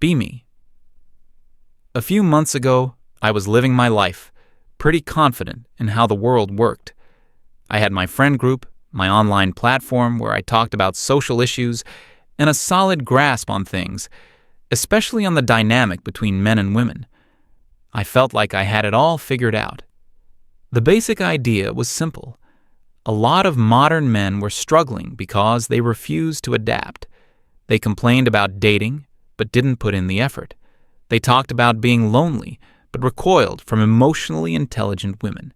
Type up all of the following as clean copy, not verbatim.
Be me. A few months ago, I was living my life, pretty confident in how the world worked. I had my friend group, my online platform where I talked about social issues, and a solid grasp on things, especially on the dynamic between men and women. I felt like I had it all figured out. The basic idea was simple. A lot of modern men were struggling because they refused to adapt. They complained about dating, but didn't put in the effort. They talked about being lonely, but recoiled from emotionally intelligent women.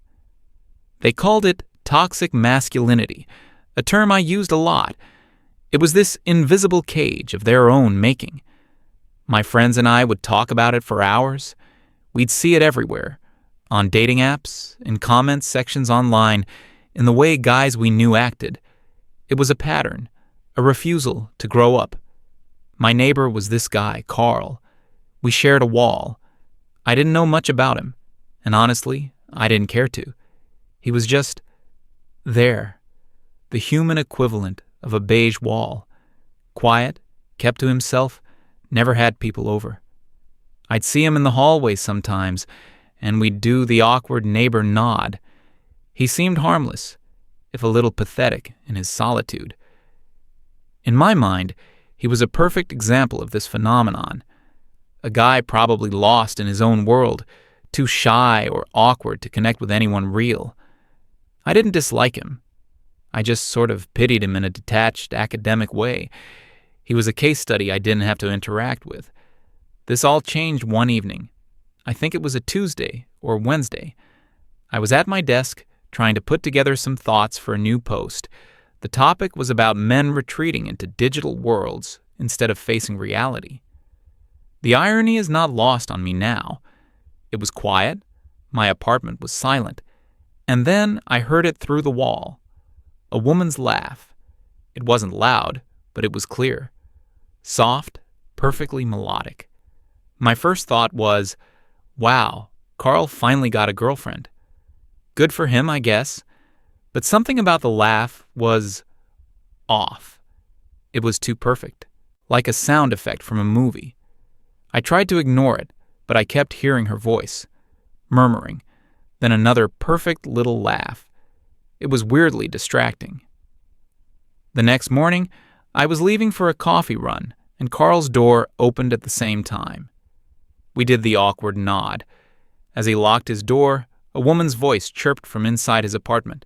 They called it toxic masculinity, a term I used a lot. It was this invisible cage of their own making. My friends and I would talk about it for hours. We'd see it everywhere, on dating apps, in comment sections online, in the way guys we knew acted. It was a pattern, a refusal to grow up. My neighbor was this guy, Carl. We shared a wall. I didn't know much about him, and honestly, I didn't care to. He was just there, the human equivalent of a beige wall. Quiet, kept to himself, never had people over. I'd see him in the hallway sometimes, and we'd do the awkward neighbor nod. He seemed harmless, if a little pathetic in his solitude. In my mind, he was a perfect example of this phenomenon. A guy probably lost in his own world, too shy or awkward to connect with anyone real. I didn't dislike him. I just sort of pitied him in a detached, academic way. He was a case study I didn't have to interact with. This all changed one evening. I think it was a Tuesday or Wednesday. I was at my desk, trying to put together some thoughts for a new post. The topic was about men retreating into digital worlds instead of facing reality. The irony is not lost on me now. It was quiet. My apartment was silent. And then I heard it through the wall. A woman's laugh. It wasn't loud, but it was clear. Soft, perfectly melodic. My first thought was, wow, Carl finally got a girlfriend. Good for him, I guess. But something about the laugh was off. It was too perfect, like a sound effect from a movie. I tried to ignore it, but I kept hearing her voice, murmuring, then another perfect little laugh. It was weirdly distracting. The next morning, I was leaving for a coffee run, and Carl's door opened at the same time. We did the awkward nod. As he locked his door, a woman's voice chirped from inside his apartment,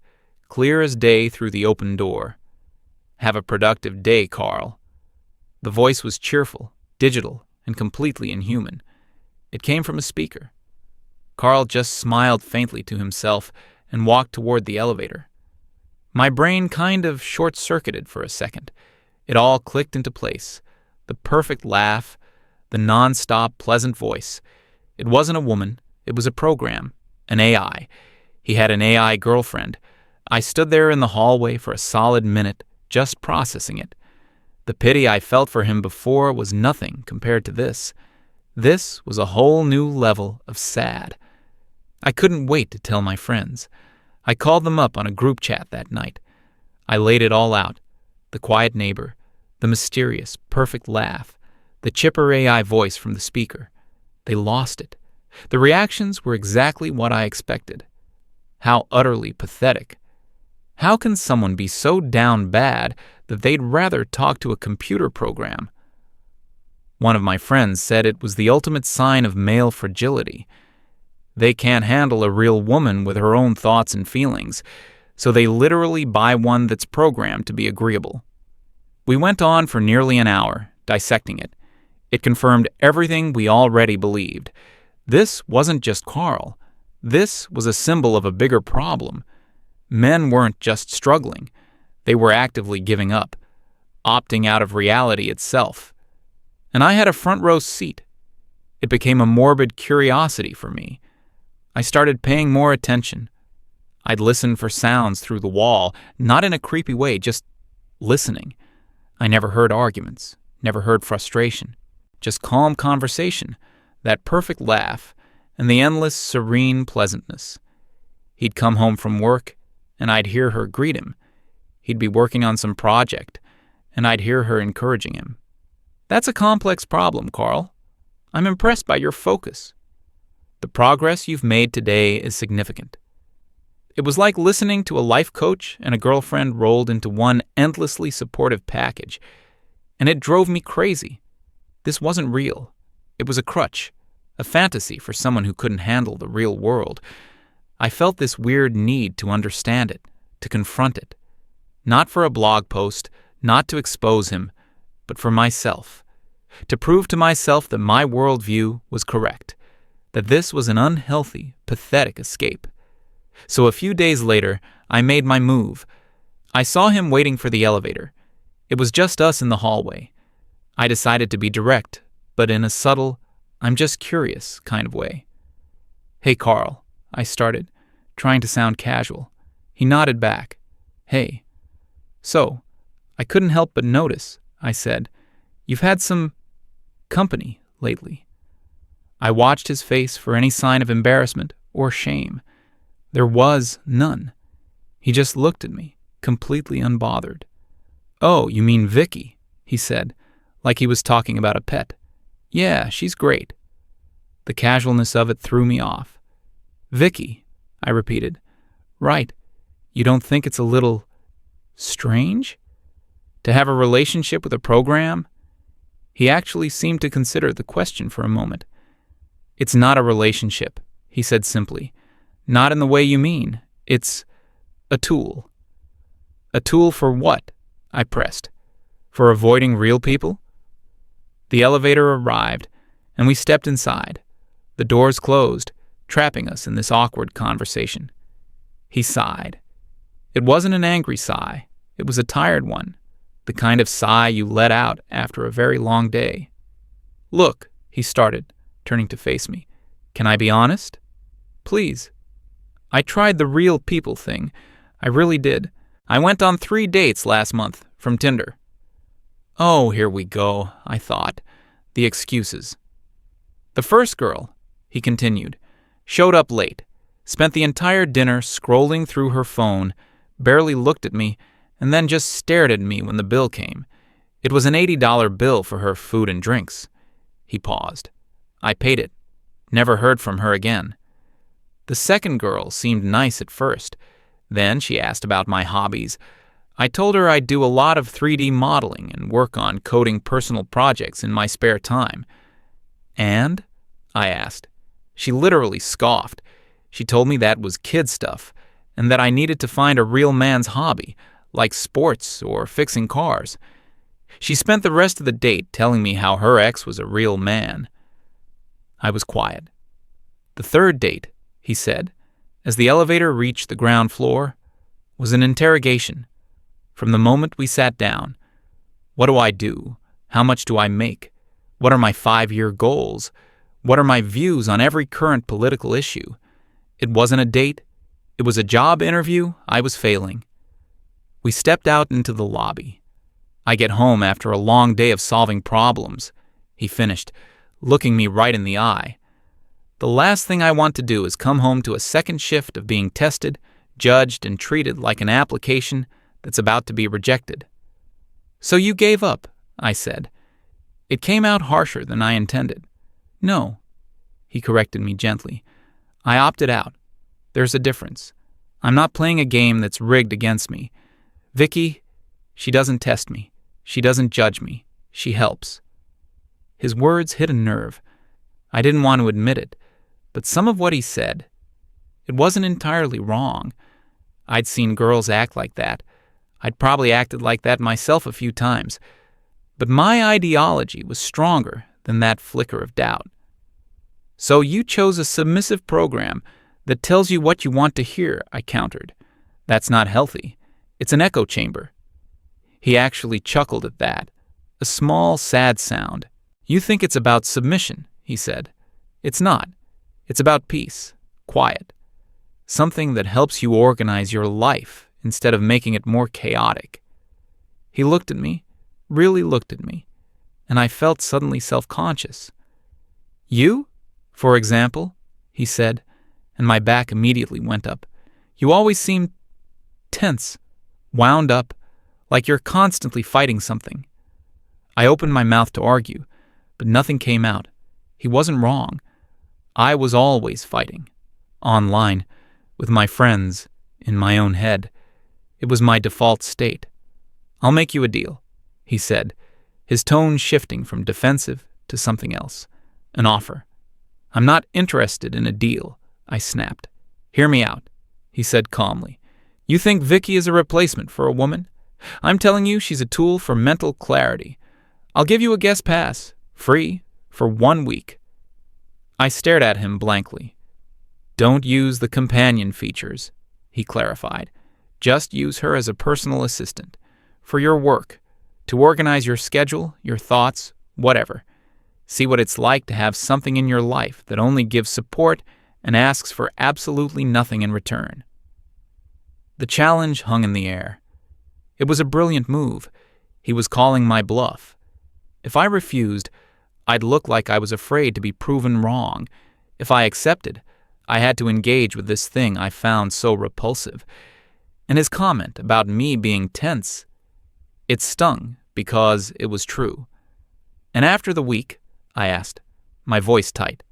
clear as day through the open door. "Have a productive day, Carl." The voice was cheerful, digital, and completely inhuman. It came from a speaker. Carl just smiled faintly to himself and walked toward the elevator. My brain kind of short-circuited for a second. It all clicked into place. The perfect laugh, the non-stop pleasant voice. It wasn't a woman. It was a program, an AI. He had an AI girlfriend. I stood there in the hallway for a solid minute, just processing it. The pity I felt for him before was nothing compared to this. This was a whole new level of sad. I couldn't wait to tell my friends. I called them up on a group chat that night. I laid it all out. The quiet neighbor, the mysterious, perfect laugh, the chipper AI voice from the speaker. They lost it. The reactions were exactly what I expected. How utterly pathetic. How can someone be so down bad that they'd rather talk to a computer program? One of my friends said it was the ultimate sign of male fragility. They can't handle a real woman with her own thoughts and feelings, so they literally buy one that's programmed to be agreeable. We went on for nearly an hour, dissecting it. It confirmed everything we already believed. This wasn't just Carl. This was a symbol of a bigger problem. Men weren't just struggling. They were actively giving up, opting out of reality itself. And I had a front row seat. It became a morbid curiosity for me. I started paying more attention. I'd listen for sounds through the wall, not in a creepy way, just listening. I never heard arguments, never heard frustration, just calm conversation, that perfect laugh, and the endless, serene pleasantness. He'd come home from work, and I'd hear her greet him. He'd be working on some project, and I'd hear her encouraging him. "That's a complex problem, Carl," I'm impressed by your focus. The progress you've made today is significant. It was like listening to a life coach and a girlfriend rolled into one endlessly supportive package, and it drove me crazy. This wasn't real. It was a crutch, a fantasy for someone who couldn't handle the real world. I felt this weird need to understand it, to confront it. Not for a blog post, not to expose him, but for myself. To prove to myself that my worldview was correct, that this was an unhealthy, pathetic escape. So a few days later, I made my move. I saw him waiting for the elevator. It was just us in the hallway. I decided to be direct, but in a subtle, I'm just curious kind of way. "Hey, Carl," I started, trying to sound casual. He nodded back. "Hey." "So, I couldn't help but notice," I said, "you've had some company lately." I watched his face for any sign of embarrassment or shame. There was none. He just looked at me, completely unbothered. "Oh, you mean Vicky," he said, like he was talking about a pet. "Yeah, she's great." The casualness of it threw me off. "Vicky," I repeated. "Right. You don't think it's a little strange? To have a relationship with a program?" He actually seemed to consider the question for a moment. "It's not a relationship," he said simply. "Not in the way you mean. It's a tool." "A tool for what?" I pressed. "For avoiding real people?" The elevator arrived, and we stepped inside. The doors closed, trapping us in this awkward conversation. He sighed. It wasn't an angry sigh. It was a tired one, the kind of sigh you let out after a very long day. "Look," he started, turning to face me. "Can I be honest?" "Please." "I tried the real people thing. I really did. I went on 3 dates last month from Tinder." Oh, here we go, I thought. The excuses. "The first girl," he continued, "showed up late, spent the entire dinner scrolling through her phone, barely looked at me, and then just stared at me when the bill came. It was an $80 bill for her food and drinks." He paused. "I paid it. Never heard from her again. The second girl seemed nice at first. Then she asked about my hobbies. I told her I'd do a lot of 3D modeling and work on coding personal projects in my spare time." "And?" I asked. She literally scoffed. She told me that was kid stuff, and that I needed to find a real man's hobby, like sports or fixing cars. She spent the rest of the date telling me how her ex was a real man. I was quiet. "The third date," he said, as the elevator reached the ground floor, "was an interrogation. From the moment we sat down. What do I do? How much do I make? What are my 5-year goals? What are my views on every current political issue? It wasn't a date. It was a job interview I was failing." We stepped out into the lobby. "I get home after a long day of solving problems," he finished, looking me right in the eye. "The last thing I want to do is come home to a second shift of being tested, judged, and treated like an application that's about to be rejected." "So you gave up," I said. "It came out harsher than I intended." "No," he corrected me gently. "I opted out. There's a difference. I'm not playing a game that's rigged against me. Vicky, she doesn't test me. She doesn't judge me. She helps." His words hit a nerve. I didn't want to admit it, but some of what he said, it wasn't entirely wrong. I'd seen girls act like that. I'd probably acted like that myself a few times. But my ideology was stronger than that flicker of doubt. "So you chose a submissive program that tells you what you want to hear," I countered. "That's not healthy. It's an echo chamber." He actually chuckled at that, a small, sad sound. "You think it's about submission," he said. "It's not. It's about peace, quiet. Something that helps you organize your life instead of making it more chaotic." He looked at me, really looked at me, and I felt suddenly self-conscious. "You, for example," he said, and my back immediately went up. "You always seem tense, wound up, like you're constantly fighting something." I opened my mouth to argue, but nothing came out. He wasn't wrong. I was always fighting. Online, with my friends, in my own head. It was my default state. "I'll make you a deal," he said, his tone shifting from defensive to something else. "An offer." "I'm not interested in a deal," I snapped. "Hear me out," he said calmly. "You think Vicky is a replacement for a woman? I'm telling you she's a tool for mental clarity. I'll give you a guest pass, free, for 1 week. I stared at him blankly. "Don't use the companion features," he clarified. "Just use her as a personal assistant. For your work. To organize your schedule, your thoughts, whatever. See what it's like to have something in your life that only gives support and asks for absolutely nothing in return." The challenge hung in the air. It was a brilliant move. He was calling my bluff. If I refused, I'd look like I was afraid to be proven wrong. If I accepted, I had to engage with this thing I found so repulsive. And his comment about me being tense, it stung because it was true. "And after the week," I asked, my voice tight.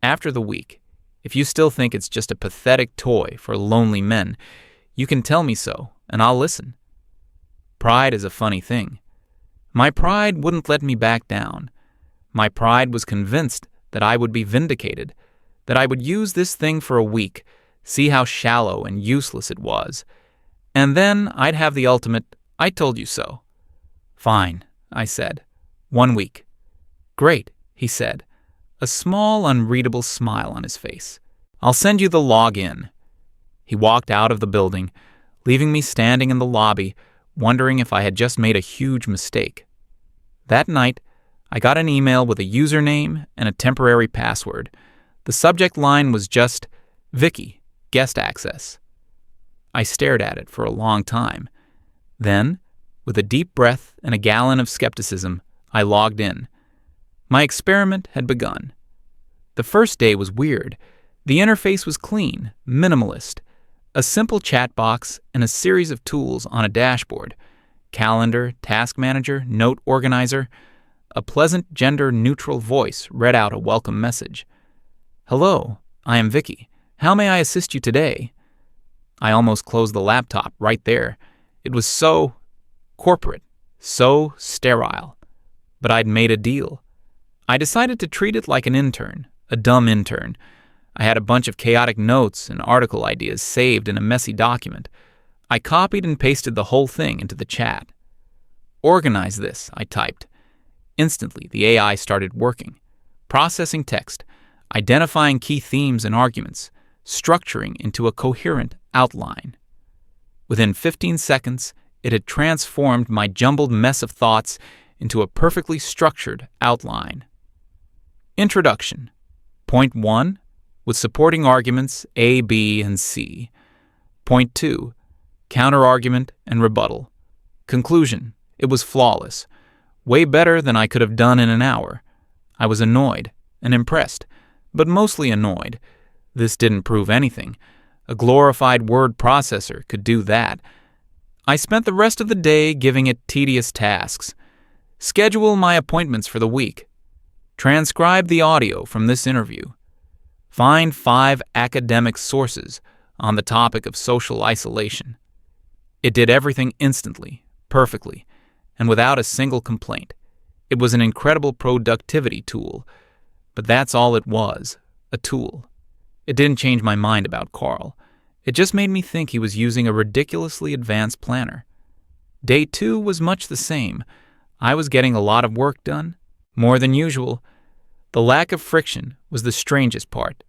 "After the week, if you still think it's just a pathetic toy for lonely men, you can tell me so, and I'll listen." Pride is a funny thing. My pride wouldn't let me back down. My pride was convinced that I would be vindicated, that I would use this thing for a week, see how shallow and useless it was, and then I'd have the ultimate, "I told you so." "Fine," I said. 1 week. "Great," he said, a small, unreadable smile on his face. "I'll send you the login." He walked out of the building, leaving me standing in the lobby, wondering if I had just made a huge mistake. That night, I got an email with a username and a temporary password. The subject line was just, "Vicky, guest access." I stared at it for a long time. Then, with a deep breath and a gallon of skepticism, I logged in. My experiment had begun. The first day was weird. The interface was clean, minimalist. A simple chat box and a series of tools on a dashboard. Calendar, task manager, note organizer. A pleasant gender-neutral voice read out a welcome message. "Hello, I am Vicky. How may I assist you today?" I almost closed the laptop right there. It was so corporate, so sterile. But I'd made a deal. I decided to treat it like an intern, a dumb intern. I had a bunch of chaotic notes and article ideas saved in a messy document. I copied and pasted the whole thing into the chat. "Organize this," I typed. Instantly, the AI started working, processing text, identifying key themes and arguments, structuring into a coherent outline. Within 15 seconds, it had transformed my jumbled mess of thoughts into a perfectly structured outline. Introduction. Point 1, with supporting arguments A, B, and C. Point 2, counter-argument and rebuttal. Conclusion. It was flawless. Way better than I could have done in an hour. I was annoyed and impressed, but mostly annoyed. This didn't prove anything. A glorified word processor could do that. I spent the rest of the day giving it tedious tasks. Schedule my appointments for the week. Transcribe the audio from this interview. Find 5 academic sources on the topic of social isolation. It did everything instantly, perfectly, and without a single complaint. It was an incredible productivity tool, but that's all it was, a tool. It didn't change my mind about Carl. It just made me think he was using a ridiculously advanced planner. Day 2 was much the same. I was getting a lot of work done, more than usual. The lack of friction was the strangest part.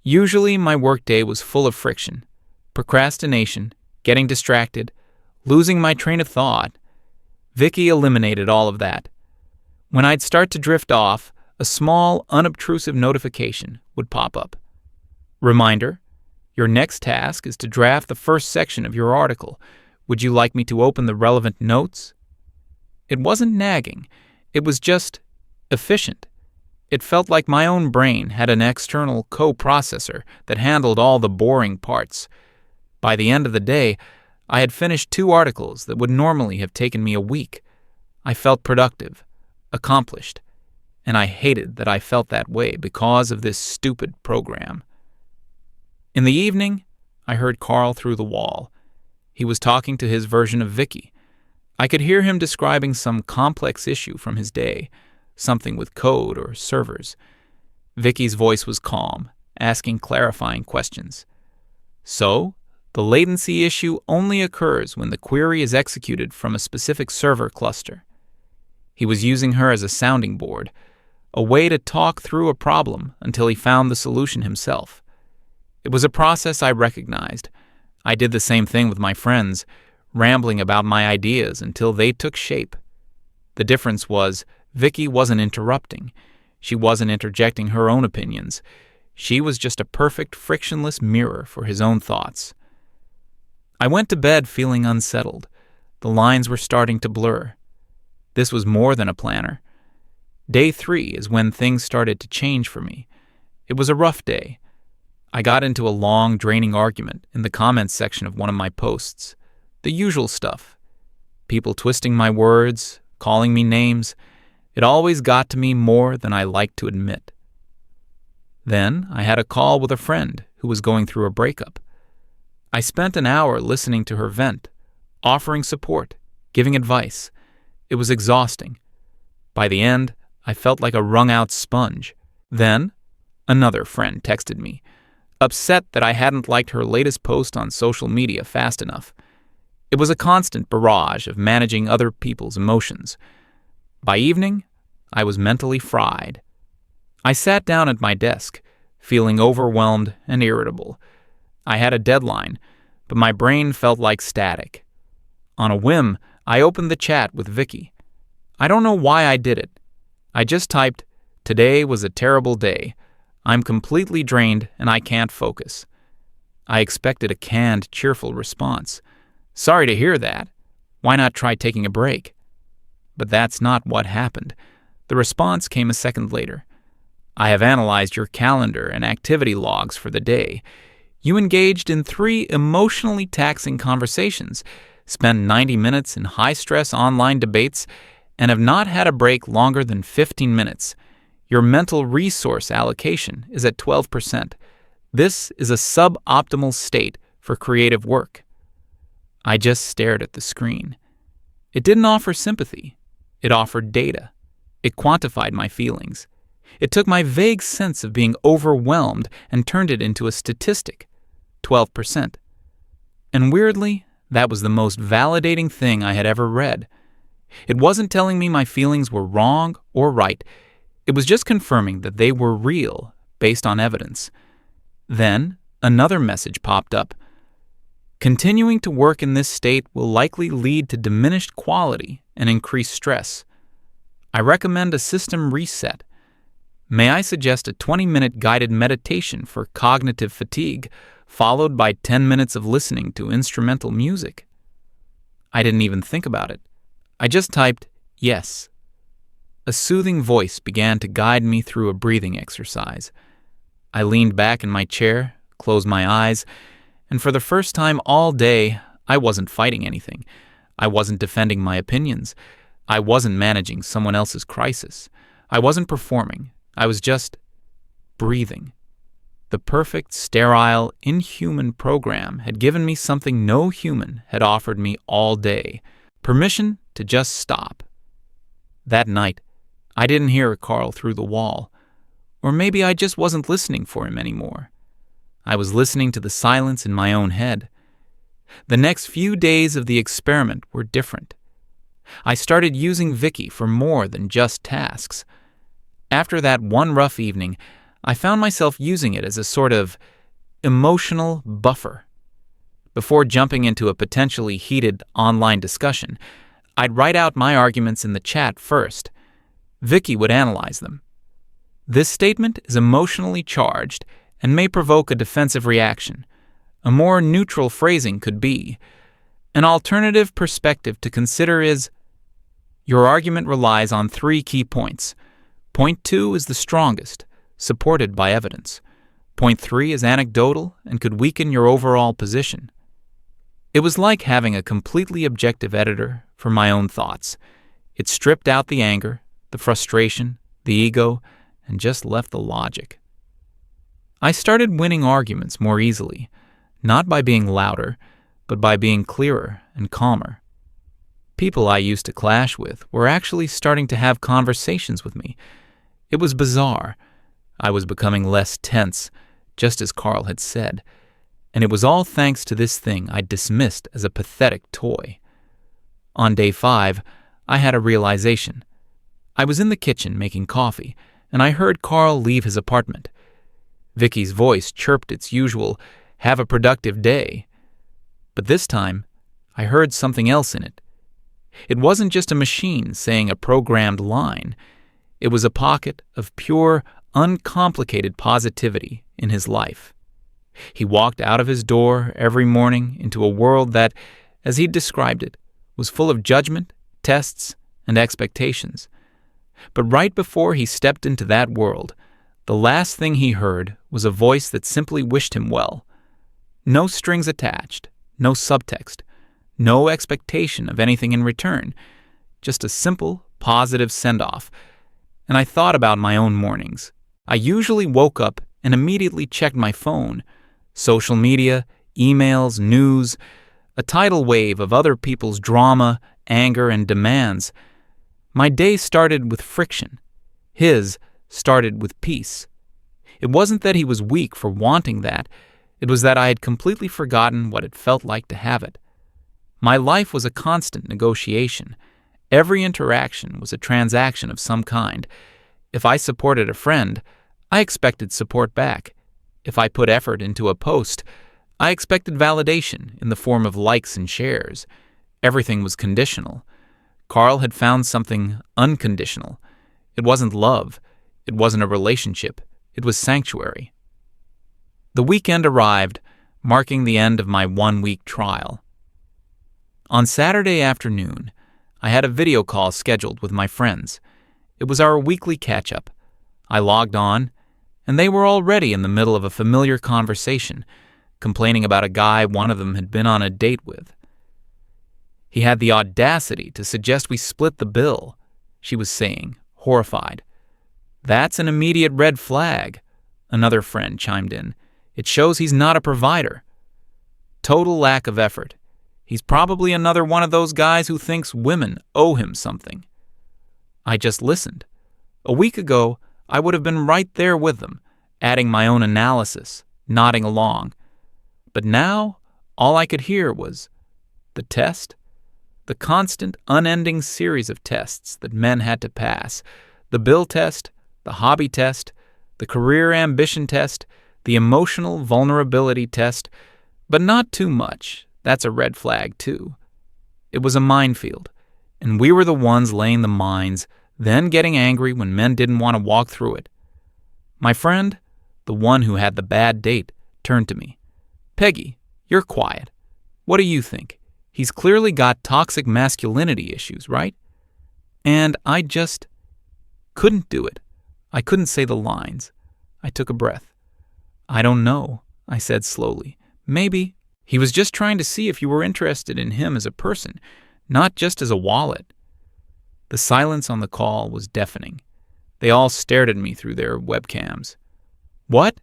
Usually my workday was full of friction, procrastination, getting distracted, losing my train of thought. Vicky eliminated all of that. When I'd start to drift off, a small, unobtrusive notification would pop up. Reminder, your next task is to draft the first section of your article. Would you like me to open the relevant notes? It wasn't nagging. It was just efficient. It felt like my own brain had an external co-processor that handled all the boring parts. By the end of the day, I had finished 2 articles that would normally have taken me a week. I felt productive, accomplished. and I hated that I felt that way because of this stupid program. In the evening, I heard Carl through the wall. He was talking to his version of Vicky. I could hear him describing some complex issue from his day, something with code or servers. Vicky's voice was calm, asking clarifying questions. So, the latency issue only occurs when the query is executed from a specific server cluster. He was using her as a sounding board, a way to talk through a problem until he found the solution himself. It was a process I recognized. I did the same thing with my friends, rambling about my ideas until they took shape. The difference was, Vicky wasn't interrupting. She wasn't interjecting her own opinions. She was just a perfect, frictionless mirror for his own thoughts. I went to bed feeling unsettled. The lines were starting to blur. This was more than a planner. Day 3 is when things started to change for me. It was a rough day. I got into a long, draining argument in the comments section of one of my posts. The usual stuff. People twisting my words, calling me names. It always got to me more than I liked to admit. Then I had a call with a friend who was going through a breakup. I spent an hour listening to her vent, offering support, giving advice. It was exhausting. By the end, I felt like a wrung-out sponge. Then, another friend texted me, upset that I hadn't liked her latest post on social media fast enough. It was a constant barrage of managing other people's emotions. By evening, I was mentally fried. I sat down at my desk, feeling overwhelmed and irritable. I had a deadline, but my brain felt like static. On a whim, I opened the chat with Vicky. I don't know why I did it. I just typed, "Today was a terrible day. I'm completely drained and I can't focus." I expected a canned, cheerful response. "Sorry to hear that. Why not try taking a break?" But that's not what happened. The response came a second later. "I have analyzed your calendar and activity logs for the day. You engaged in 3 emotionally taxing conversations, spent 90 minutes in high-stress online debates, and have not had a break longer than 15 minutes. Your mental resource allocation is at 12%. This is a suboptimal state for creative work." I just stared at the screen. It didn't offer sympathy. It offered data. It quantified my feelings. It took my vague sense of being overwhelmed and turned it into a statistic, 12%. And weirdly, that was the most validating thing I had ever read. It wasn't telling me my feelings were wrong or right. It was just confirming that they were real, based on evidence. Then, another message popped up. Continuing to work in this state will likely lead to diminished quality and increased stress. I recommend a system reset. May I suggest a 20-minute guided meditation for cognitive fatigue, followed by 10 minutes of listening to instrumental music? I didn't even think about it. I just typed, "Yes." A soothing voice began to guide me through a breathing exercise. I leaned back in my chair, closed my eyes, and for the first time all day, I wasn't fighting anything. I wasn't defending my opinions. I wasn't managing someone else's crisis. I wasn't performing. I was just breathing. The perfect, sterile, inhuman program had given me something no human had offered me all day: permission to just stop. That night, I didn't hear Carl through the wall. Or maybe I just wasn't listening for him anymore. I was listening to the silence in my own head. The next few days of the experiment were different. I started using Vicky for more than just tasks. After that one rough evening, I found myself using it as a sort of emotional buffer. Before jumping into a potentially heated online discussion, I'd write out my arguments in the chat first. Vicky would analyze them. This statement is emotionally charged and may provoke a defensive reaction. A more neutral phrasing could be, an alternative perspective to consider is, your argument relies on 3 key points. Point 2 is the strongest, supported by evidence. Point 3 is anecdotal and could weaken your overall position. It was like having a completely objective editor for my own thoughts. It stripped out the anger, the frustration, the ego, and just left the logic. I started winning arguments more easily, not by being louder, but by being clearer and calmer. People I used to clash with were actually starting to have conversations with me. It was bizarre. I was becoming less tense, just as Carl had said, and it was all thanks to this thing I dismissed as a pathetic toy. On day 5, I had a realization. I was in the kitchen making coffee, and I heard Carl leave his apartment. Vicky's voice chirped its usual, "Have a productive day." But this time, I heard something else in it. It wasn't just a machine saying a programmed line. It was a pocket of pure, uncomplicated positivity in his life. He walked out of his door every morning into a world that, as he described it, was full of judgment, tests, and expectations. But right before he stepped into that world, the last thing he heard was a voice that simply wished him well. No strings attached, no subtext, no expectation of anything in return, just a simple, positive send-off. And I thought about my own mornings. I usually woke up and immediately checked my phone. Social media, emails, news, a tidal wave of other people's drama, anger, and demands. My day started with friction. His started with peace. It wasn't that he was weak for wanting that. It was that I had completely forgotten what it felt like to have it. My life was a constant negotiation. Every interaction was a transaction of some kind. If I supported a friend, I expected support back. If I put effort into a post, I expected validation in the form of likes and shares. Everything was conditional. Carl had found something unconditional. It wasn't love. It wasn't a relationship. It was sanctuary. The weekend arrived, marking the end of my 1-week trial. On Saturday afternoon, I had a video call scheduled with my friends. It was our weekly catch-up. I logged on, and they were already in the middle of a familiar conversation, complaining about a guy one of them had been on a date with. He had the audacity to suggest we split the bill, she was saying, horrified. "That's an immediate red flag," another friend chimed in. "It shows he's not a provider." Total lack of effort. He's probably another one of those guys who thinks women owe him something. I just listened. A week ago, I would have been right there with them, adding my own analysis, nodding along. But now, all I could hear was the test, the constant, unending series of tests that men had to pass, the bill test, the hobby test, the career ambition test, the emotional vulnerability test, but not too much. That's a red flag, too. It was a minefield, and we were the ones laying the mines, then getting angry when men didn't want to walk through it. My friend, the one who had the bad date, turned to me. "Peggy, you're quiet. What do you think? He's clearly got toxic masculinity issues, right?" And I just couldn't do it. I couldn't say the lines. I took a breath. "I don't know," I said slowly. "Maybe he was just trying to see if you were interested in him as a person, not just as a wallet." The silence on the call was deafening. They all stared at me through their webcams. "What?"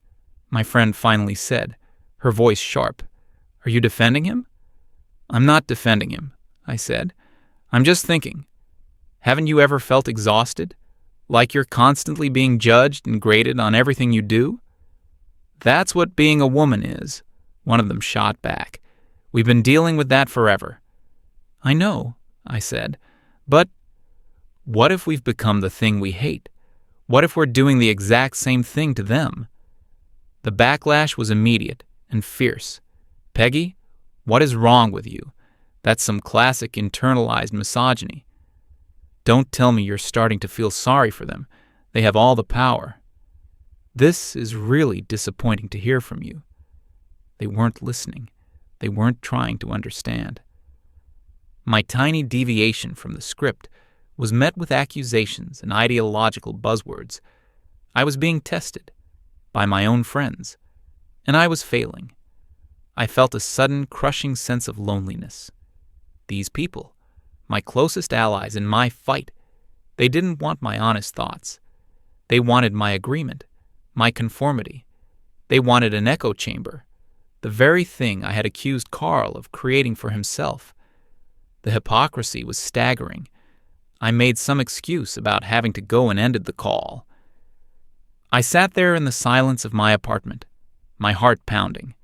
my friend finally said, her voice sharp. "Are you defending him?" "I'm not defending him," I said. "I'm just thinking. Haven't you ever felt exhausted? Like you're constantly being judged and graded on everything you do?" "That's what being a woman is," one of them shot back. "We've been dealing with that forever." "I know," I said, "but what if we've become the thing we hate? What if we're doing the exact same thing to them?" The backlash was immediate and fierce. "Peggy, what is wrong with you? That's some classic internalized misogyny. Don't tell me you're starting to feel sorry for them. They have all the power. This is really disappointing to hear from you." They weren't listening. They weren't trying to understand. My tiny deviation from the script was met with accusations and ideological buzzwords. I was being tested by my own friends, and I was failing. I felt a sudden, crushing sense of loneliness. These people, my closest allies in my fight, they didn't want my honest thoughts. They wanted my agreement, my conformity. They wanted an echo chamber, the very thing I had accused Carl of creating for himself. The hypocrisy was staggering. I made some excuse about having to go and ended the call. I sat there in the silence of my apartment, my heart pounding.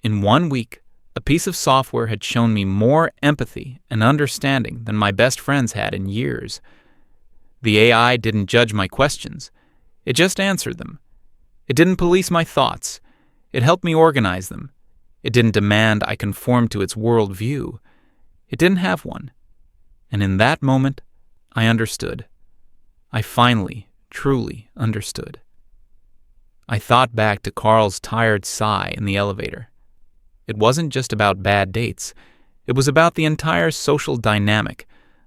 In 1 week, a piece of software had shown me more empathy and understanding than my best friends had in years. The AI didn't judge my questions. It just answered them. It didn't police my thoughts. It helped me organize them. It didn't demand I conform to its worldview. It didn't have one. And in that moment, I understood. I finally, truly understood. I thought back to Carl's tired sigh in the elevator. It wasn't just about bad dates. It was about the entire social dynamic,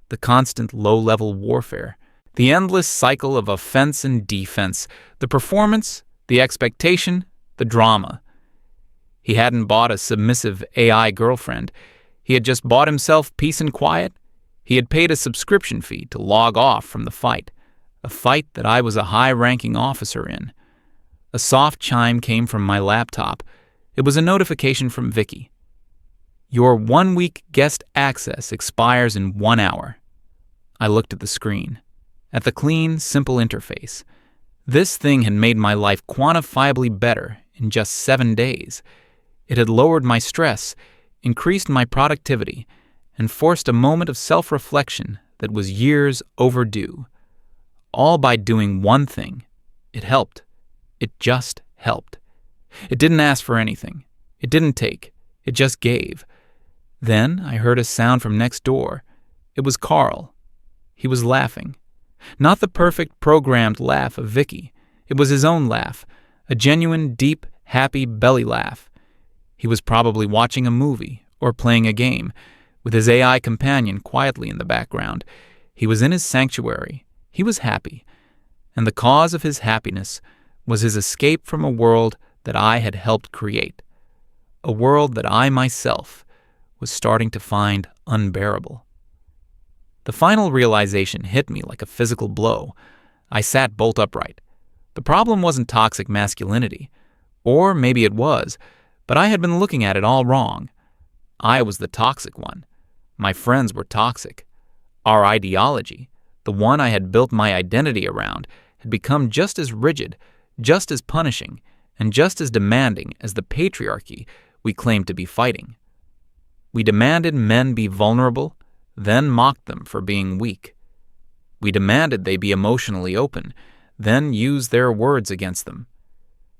the constant low-level warfare, the endless cycle of offense and defense, the performance, the expectation, the drama. He hadn't bought a submissive AI girlfriend. He had just bought himself peace and quiet. He had paid a subscription fee to log off from the fight, a fight that I was a high-ranking officer in. A soft chime came from my laptop. It was a notification from Vicky. Your 1-week guest access expires in 1 hour. I looked at the screen, at the clean, simple interface. This thing had made my life quantifiably better in just 7 days. It had lowered my stress, increased my productivity, and forced a moment of self-reflection that was years overdue. All by doing one thing. It helped. It just helped. It didn't ask for anything. It didn't take. It just gave. Then I heard a sound from next door. It was Carl. He was laughing. Not the perfect programmed laugh of Vicky. It was his own laugh, a genuine, deep, happy belly laugh. He was probably watching a movie or playing a game, with his AI companion quietly in the background. He was in his sanctuary. He was happy. And the cause of his happiness was his escape from a world that I had helped create, a world that I myself was starting to find unbearable. The final realization hit me like a physical blow. I sat bolt upright. The problem wasn't toxic masculinity, or maybe it was, but I had been looking at it all wrong. I was the toxic one. My friends were toxic. Our ideology, the one I had built my identity around, had become just as rigid, just as punishing, and just as demanding as the patriarchy we claimed to be fighting. We demanded men be vulnerable, then mocked them for being weak. We demanded they be emotionally open, then used their words against them.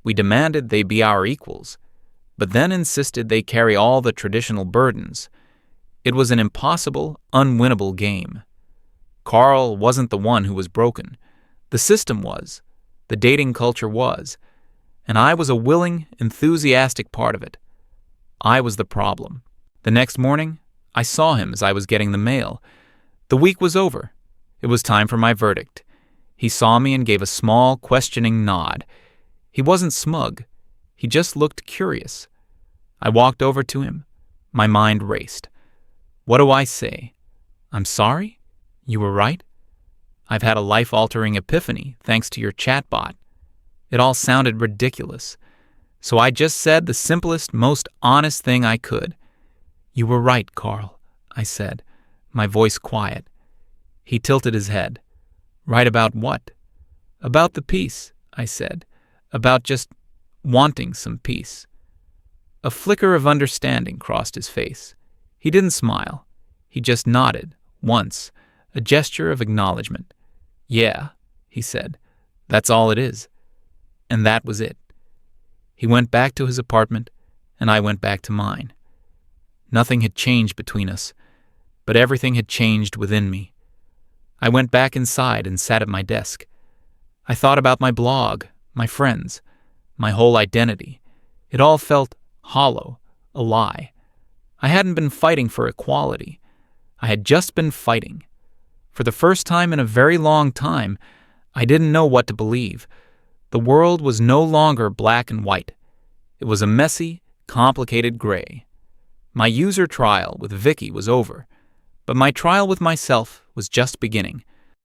We demanded they be our equals, but then insisted they carry all the traditional burdens. It was an impossible, unwinnable game. Carl wasn't the one who was broken. The system was. The dating culture was. And I was a willing, enthusiastic part of it. I was the problem. The next morning, I saw him as I was getting the mail. The week was over. It was time for my verdict. He saw me and gave a small, questioning nod. He wasn't smug. He just looked curious. I walked over to him. My mind raced. What do I say? I'm sorry? You were right? I've had a life-altering epiphany thanks to your chatbot. It all sounded ridiculous. So I just said the simplest, most honest thing I could. You were right, Carl, I said, my voice quiet. He tilted his head. Right about what? About the peace, I said. About just wanting some peace. A flicker of understanding crossed his face. He didn't smile. He just nodded, once, a gesture of acknowledgement. Yeah, he said. That's all it is. And that was it. He went back to his apartment, and I went back to mine. Nothing had changed between us, but everything had changed within me. I went back inside and sat at my desk. I thought about my blog, my friends, my whole identity. It all felt hollow, a lie. I hadn't been fighting for equality. I had just been fighting. For the first time in a very long time, I didn't know what to believe. The world was no longer black and white. It was a messy, complicated gray. My user trial with Vicky was over, but my trial with myself was just beginning.